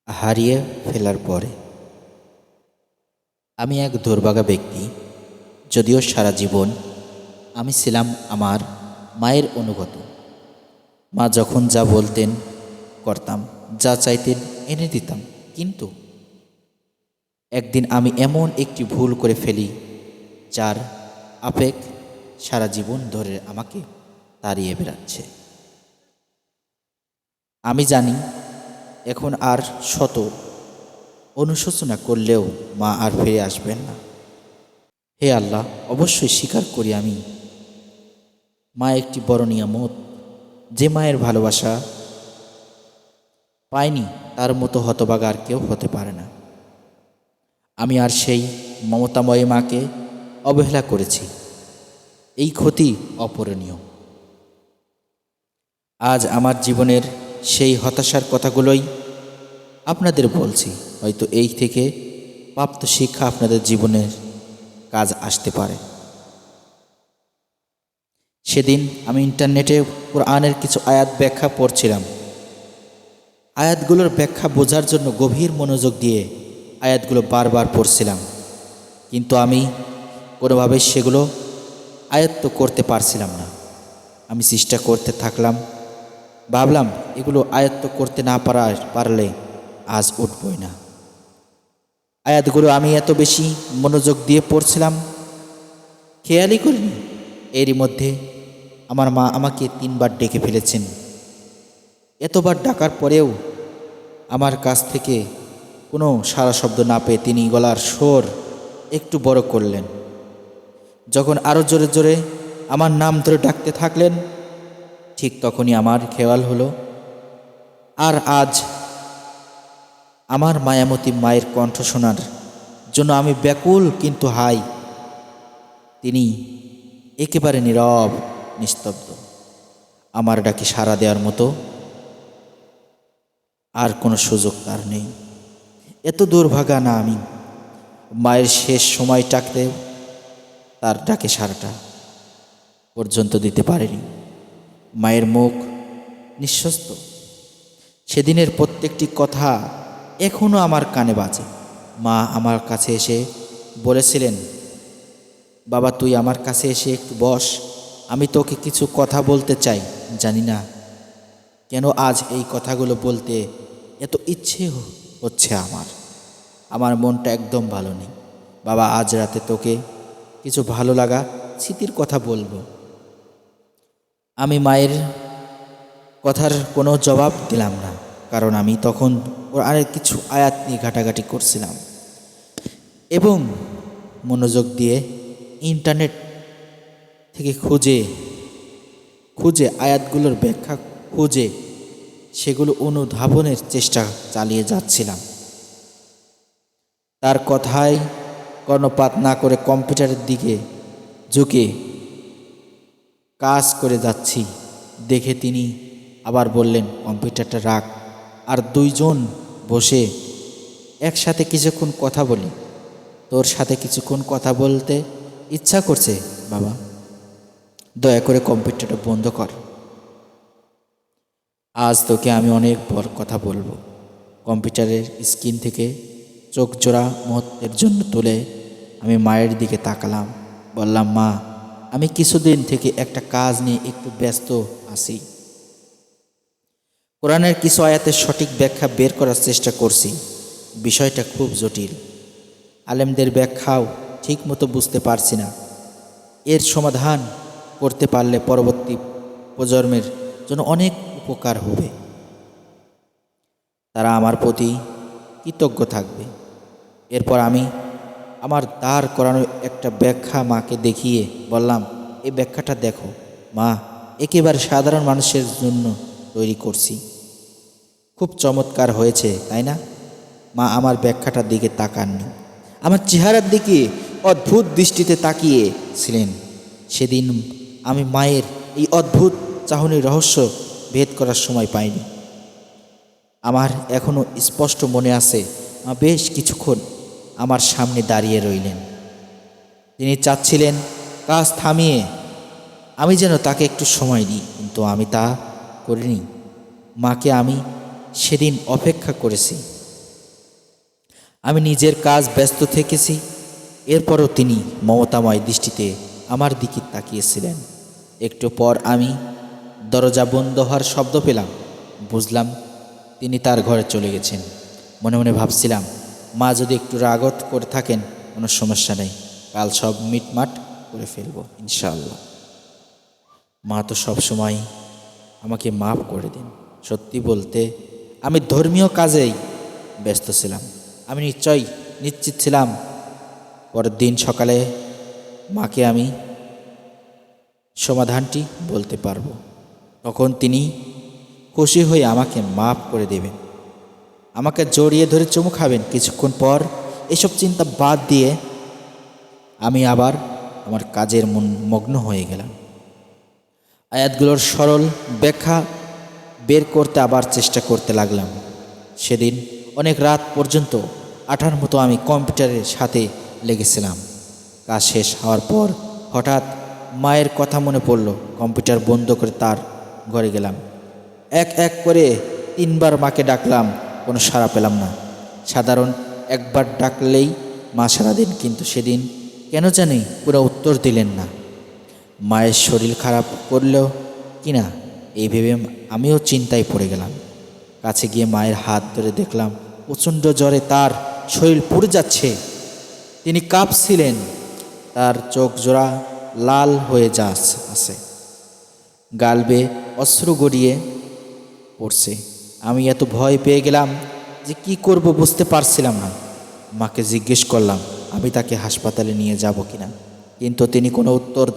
হারিয়ে ফেলার পরে। আমি এক দুর্ভাগা ব্যক্তি, যদিও সারা জীবন আমি ছিলাম আমার মায়ের অনুগত। মা যখন যা বলতেন করতাম, যা চাইতেন এনে দিতাম। কিন্তু একদিন আমি এমন একটি ভুল করে ফেলি, যার আবেগ সারা জীবন ধরে আমাকে তাড়িয়ে বেড়াচ্ছে। আমি জানি এখন আর শত অনুশোচনা করলেও মা আর ফিরে আসবেন না। হে আল্লাহ, অবশ্যই স্বীকার করি আমি মা একটি বড় নিয়ামত। যে মায়ের ভালোবাসা পায়নি তার মতো হতভাগা আর কেউ হতে পারে না। আমি আর সেই মমতাময়ী মাকে অবহেলা করেছি। এই ক্ষতি অপূরণীয়। আজ আমার জীবনের সেই হতাশার কথাগুলোই আপনাদের বলছি। হয়তো এই থেকে প্রাপ্ত শিক্ষা আপনাদের জীবনের কাজ আসতে পারে। সেদিন আমি ইন্টারনেটে কোরআনের কিছু আয়াত ব্যাখ্যা পড়ছিলাম। আয়াতগুলোর ব্যাখ্যা বোঝার জন্য গভীর মনোযোগ দিয়ে আয়াতগুলো বারবার পড়ছিলাম, কিন্তু আমি কোনোভাবে সেগুলো আয়ত্ত করতে পারছিলাম না। আমি চেষ্টা করতে থাকলাম, ভাবলাম এগুলো আয়ত্ত করতে না পারলে আজ উঠবই না। আয়াতগুলো আমি এত বেশি মনোযোগ দিয়ে পড়ছিলাম, খেয়ালই করিনি এরই মধ্যে আমার মা আমাকে 3বার ডেকে ফেলেছেন। এতবার ডাকার পরেও আমার কাছ থেকে কোনো সাড়া শব্দ না পেয়ে তিনি গলার স্বর একটু বড় করলেন। যখন আরও জোরে জোরে আমার নাম ধরে ডাকতে থাকলেন, ঠিক তখনই আমার খেয়াল হলো, আর আজ আমার মায়ামতী মায়ের কণ্ঠ শোনার জন্য আমি ব্যাকুল। কিন্তু হাই, তিনি একেবারে নীরব, নিস্তব্ধ। আমার ডাকে সাড়া দেওয়ার মতো আর কোনো সুযোগ তার নেই। এত দুর্ভাগা না আমি, মায়ের শেষ সময়টাকে তার ডাকে সাড়াটা পর্যন্ত দিতে পারিনি। মায়ের মুখ নিঃশস্ত। সেদিনের প্রত্যেকটি কথা এখনও আমার কানে বাজে। মা আমার কাছে এসে বলেছিলেন, বাবা তুই আমার কাছে এসে একটু বস, আমি তোকে কিছু কথা বলতে চাই। জানি না কেন আজ এই কথাগুলো বলতে এত ইচ্ছে হচ্ছে আমার মনটা একদম ভালো নেই। বাবা, আজ রাতে তোকে কিছু ভালো লাগা স্মৃতির কথা বলবো। আমি মায়ের কথার কোনো জবাব দিলাম না, কারণ আমি তখন ওর আরেক কিছু আয়াত নিয়ে ঘাটাঘাটি করছিলাম এবং মনোযোগ দিয়ে ইন্টারনেট থেকে খুঁজে খুঁজে আয়াতগুলোর ব্যাখ্যা খুঁজে সেগুলো অনুধাবনের চেষ্টা চালিয়ে যাচ্ছিলাম। তার কথায় কর্ণপাত না করে কম্পিউটারের দিকে ঝুঁকে কাজ করে যাচ্ছি দেখে তিনি আবার বললেন, কম্পিউটারটা রাখ, আর দুইজন বসে একসাথে কিছুক্ষণ কথা বলি। তোর সাথে কিছুক্ষণ কথা বলতে ইচ্ছা করছে বাবা, দয়া করে কম্পিউটারটা বন্ধ কর। আজ তোকে আমি অনেক বড় কথা বলবো। কম্পিউটারের স্ক্রিন থেকে চোখ জোড়া মুহূর্তের জন্য তুলে আমি মায়ের দিকে তাকালাম। বললাম, মা, আমি কিছুদিন থেকে একটা কাজ নিয়ে একটু ব্যস্ত আছি। কোরআনের কিছু আয়াতের সঠিক ব্যাখ্যা বের করার চেষ্টা করছি। বিষয়টা খুব জটিল। আলেমদের ব্যাখ্যাও ঠিক মতো বুঝতে পারছি না। এর সমাধান করতে পারলে পরবর্তী প্রজন্মের জন্য অনেক উপকার হবে। তারা আমার প্রতি কৃতজ্ঞ থাকবে। এরপর আমি আমার দাঁড় করানো একটা ব্যাখ্যা মাকে দেখিয়ে বললাম, এই ব্যাখ্যাটা দেখো মা, একেবারে সাধারণ মানুষের জন্য তৈরি করছি। খুব চমৎকার হয়েছে, তাই না? মা আমার ব্যাখ্যাটার দিকে তাকাননি, আমার চেহারার দিকে অদ্ভুত দৃষ্টিতে তাকিয়েছিলেন। সেদিন আমি মায়ের এই অদ্ভুত চাহনির রহস্য ভেদ করার সময় পাইনি। আমার এখনও স্পষ্ট মনে আছে, মা বেশ কিছুক্ষণ আমার সামনে দাঁড়িয়ে রইলেন। তিনি চাচ্ছিলেন কাজ থামিয়ে আমি যেন তাকে একটু সময় দিই, কিন্তু আমি তা করিনি। মাকে আমি সেদিন অপেক্ষা করেছি, আমি নিজের কাজ ব্যস্ত থেকেছি। এরপরও তিনি মমতাময় দৃষ্টিতে আমার দিকে তাকিয়েছিলেন। একটু পর আমি দরজা বন্ধ হওয়ার শব্দ পেলাম। বুঝলাম তিনি তার ঘরে চলে গেছেন। মনে মনে ভাবছিলাম, মা যদি একটু রাগত করে থাকেন কোনো সমস্যা নেই, কাল সব মিটমাট করে ফেলবো ইনশাআল্লাহ। মা তো সবসময় আমাকে মাফ করে দিন। সত্যি বলতে আমি ধর্মীয় কাজেই ব্যস্ত ছিলাম। আমি নিশ্চিত ছিলাম পরের দিন সকালে মাকে আমি সমাধানটি বলতে পারবো। তখন তিনি খুশি হয়ে আমাকে মাফ করে দেবেন, আমাকে জড়িয়ে ধরে চুমু খাবেন। কিছুক্ষণ পর এসব চিন্তা বাদ দিয়ে আমি আবার আমার কাজের মগ্ন হয়ে গেলাম। আয়াতগুলোর সরল ব্যাখ্যা বের করতে আবার চেষ্টা করতে লাগলাম। সেদিন অনেক রাত পর্যন্ত আঠার মতো আমি কম্পিউটারের সাথে লেগেছিলাম। কাজ শেষ হওয়ার পর হঠাৎ মায়ের কথা মনে পড়ল। কম্পিউটার বন্ধ করে তার ঘরে গেলাম। এক এক করে 3বার মাকে ডাকলাম, কোনো সাড়া পেলাম না। সাধারণ একবার ডাকলেই মা সাড়া দিন, কিন্তু সেদিন কেন জানি পুরো উত্তর দিলেন না। মায়ের শরীর খারাপ করলেও কিনা এই ভেবে আমিও চিন্তায় পড়ে গেলাম। কাছে গিয়ে মায়ের হাত ধরে দেখলাম প্রচণ্ড জ্বরে তার শরীর পুড়ে যাচ্ছে। তিনি কাঁপছিলেন, তার চোখ জোড়া লাল হয়ে আছে, গাল বেয়ে অশ্রু গড়িয়ে পড়ছে। আমি এত ভয় পেয়ে গেলাম যে কি করব বুঝতে পারছিলাম না। মাকে জিজ্ঞেস করলাম আমি তাকে হাসপাতালে নিয়ে যাব কিনা, কিন্তু তিনি কোনো উত্তর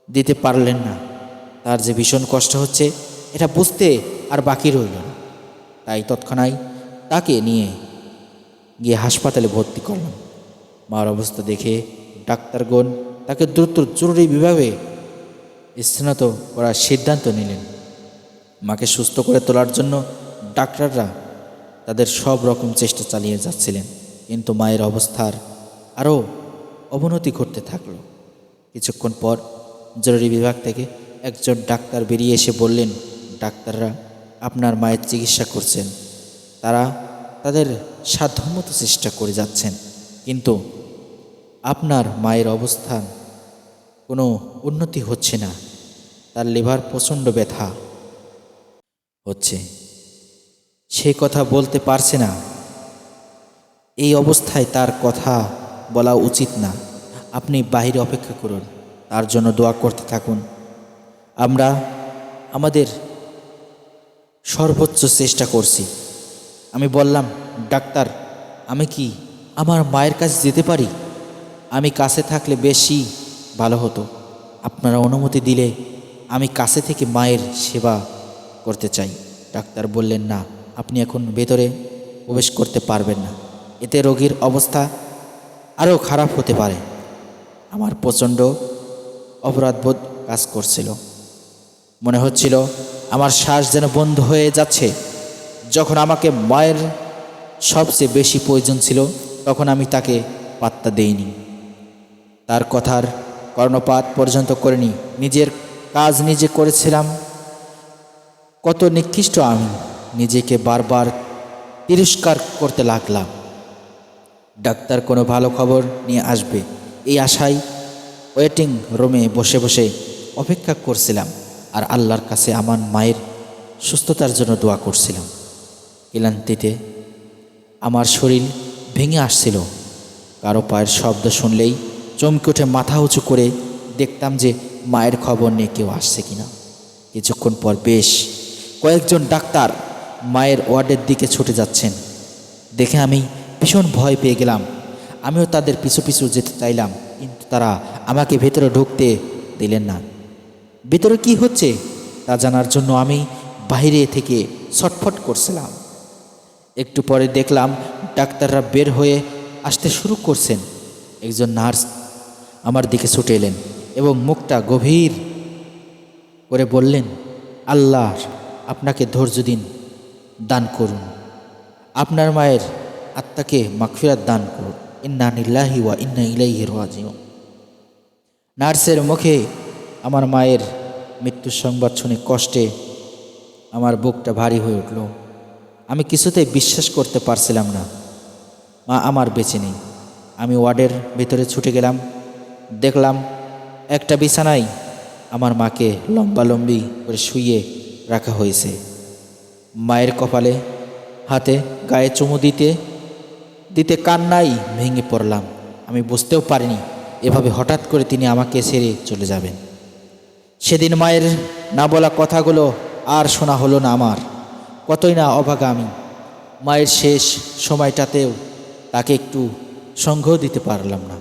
দিতে পারলেন না। তার যে ভীষণ কষ্ট হচ্ছে এটা বুঝতে আর বাকি রইল না। তাই তৎক্ষণাৎ তাকে নিয়ে গিয়ে হাসপাতালে ভর্তি করলাম। মার অবস্থা দেখে ডাক্তারগণ তাকে দ্রুত জরুরি বিভাগে স্থানান্তরিত করার সিদ্ধান্ত নিলেন। মাকে সুস্থ করে তোলার জন্য ডাক্তাররা তাদের সব রকম চেষ্টা চালিয়ে যাচ্ছিলেন, কিন্তু মায়ের অবস্থার আরও অবনতি ঘটতে থাকলো। কিছুক্ষণ পর জরুরি বিভাগ থেকে একজন ডাক্তার বেরিয়ে এসে বললেন, ডাক্তাররা আপনার মায়ের চিকিৎসা করছেন, তারা তাদের সাধ্যমতো চেষ্টা করে যাচ্ছেন, কিন্তু আপনার মায়ের অবস্থান কোনো উন্নতি হচ্ছে না। তার লিভার প্রচণ্ড ব্যথা হচ্ছে, সে কথা বলতে পারছে না। এই অবস্থায় তার কথা বলা উচিত না। আপনি বাইরে অপেক্ষা করুন, তার জন্য দোয়া করতে থাকুন। আমরা আমাদের সর্বোচ্চ চেষ্টা করছি। আমি বললাম, ডাক্তার আমি কি আমার মায়ের কাছে যেতে পারি? আমি কাছে থাকলে বেশি ভালো হতো। আপনারা অনুমতি দিলে আমি কাছে থেকে মায়ের সেবা করতে চাই। ডাক্তার বললেন, না, আপনি এখন ভেতরে প্রবেশ করতে পারবেন না, এতে রোগীর অবস্থা আরও খারাপ হতে পারে। আমার প্রচণ্ড অপরাধবোধ কাজ করছিল। মনে হচ্ছিল আমার শ্বাস যেন বন্ধ হয়ে যাচ্ছে। যখন আমাকে মায়ের সবচেয়ে বেশি প্রয়োজন ছিল তখন আমি তাকে পাত্তা দেইনি, তার কথার কর্ণপাত পর্যন্ত করিনি। নিজের কাজ নিজে করেছিলাম। কত নিকৃষ্ট আমি নিজেকে বারবার তিরস্কার করতে লাগলাম। ডাক্তার কোনো ভালো খবর নিয়ে আসবে এই আশায় ওয়েটিং রুমে বসে বসে অপেক্ষা করছিলাম, আর আল্লাহর কাছে আমার মায়ের সুস্থতার জন্য দোয়া করছিলাম। ক্লান্তিতে আমার শরীর ভেঙে আসছিল। কারো পায়ের শব্দ শুনলেই চমকে উঠে মাথা উঁচু করে দেখতাম যে মায়ের খবর নিয়ে কেউ আসছে কিনা। কিছুক্ষণ পর বেশ কয়েকজন ডাক্তার মায়ের ওয়ার্ডের দিকে ছুটে যাচ্ছেন দেখে আমি ভীষণ ভয় পেয়ে গেলাম। আমিও তাদের পিছু পিছু যেতে চাইলাম, কিন্তু তারা আমাকে ভেতরে ঢুকতে দিলেন না। ভেতরে কি হচ্ছে তা জানার জন্য আমি বাইরে থেকে ছটফট করছিলাম। একটু পরে দেখলাম ডাক্তাররা বের হয়ে আসতে শুরু করছেন। একজন নার্স আমার দিকে ছুটে এলেন এবং মুখটা গভীর করে বললেন, আল্লাহ আপনাকে ধৈর্য দিন দান করুন, আপনার মায়ের আত্মাকে মাগফিরাত দান করুন, ইন্না লিল্লাহি ওয়া ইন্না ইলাইহি রাজিউন। নার্সের মুখে আমার মায়ের মৃত্যুর সংবাদ শুনে কষ্টে আমার বুকটা ভারী হয়ে উঠল। আমি কিছুতেই বিশ্বাস করতে পারছিলাম না। মা আমার বেঁচে নেই। আমি ওয়ার্ডের ভেতরে ছুটে গেলাম, দেখলাম একটা বিছানায় আমার মাকে লম্বালম্বি করে শুইয়ে রাখা হয়েছে। মায়ের কপালে হাতে গায়ে চুমু দিতে দিতে কান্নাই ভেঙে পড়লাম। আমি বুঝতেও পারিনি এভাবে হঠাৎ করে তিনি আমাকে ছেড়ে চলে যাবেন। সেদিন মায়ের না বলা কথাগুলো আর শোনা হলো না আমার। কতই না অভাগা আমি। মায়ের শেষ সময়টাতেও তাকে একটু সঙ্গ দিতে পারলাম না।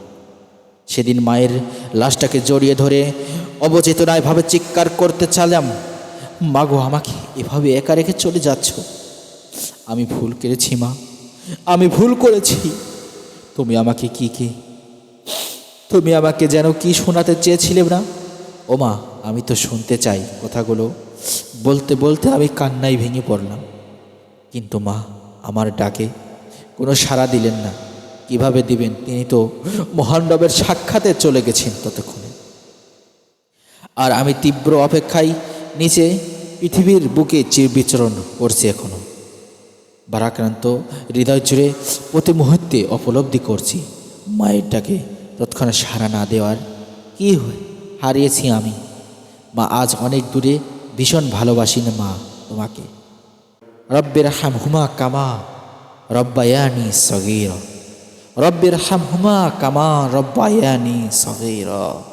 সেদিন মায়ের লাশটাকে জড়িয়ে ধরে অবচেতনায়ভাবে চিৎকার করতে চাইলাম, মাগো আমাকে এভাবে একা রেখে চলে যাচ্ছ। আমি ভুল করেছি মা, আমি ভুল করেছি। তুমি আমাকে তুমি আমাকে যেন কি শোনাতে চেয়েছিলে না? ও মা, আমি তো শুনতে চাই কথাগুলো। বলতে বলতে আমি কান্নায় ভেঙে পড়লাম। কিন্তু মা আমার ডাকে কোনো সাড়া দিলেন না। কিভাবে দিবেন? তিনি তো মহান রবের সাক্ষাতে চলে গেছেন ততক্ষণে। আর আমি তীব্র অপেক্ষায় নিচে পৃথিবীর বুকে বিচরণ করছি এখনো। ভারাক্রান্ত হৃদয় জুড়ে প্রতি মুহূর্তে উপলব্ধি করছি মায়ের ডাকে তৎক্ষণাৎ সাড়া না দেওয়ার কি হারিয়েছি আমি। মা আজ অনেক দূরে, ভীষণ ভালোবাসি না মা তোমাকে। রব্বের হামহুমা কামা রব্বায়ানি সগীরা, রব্বের হামহুমা কামা রব্বায়ানি সগীরা।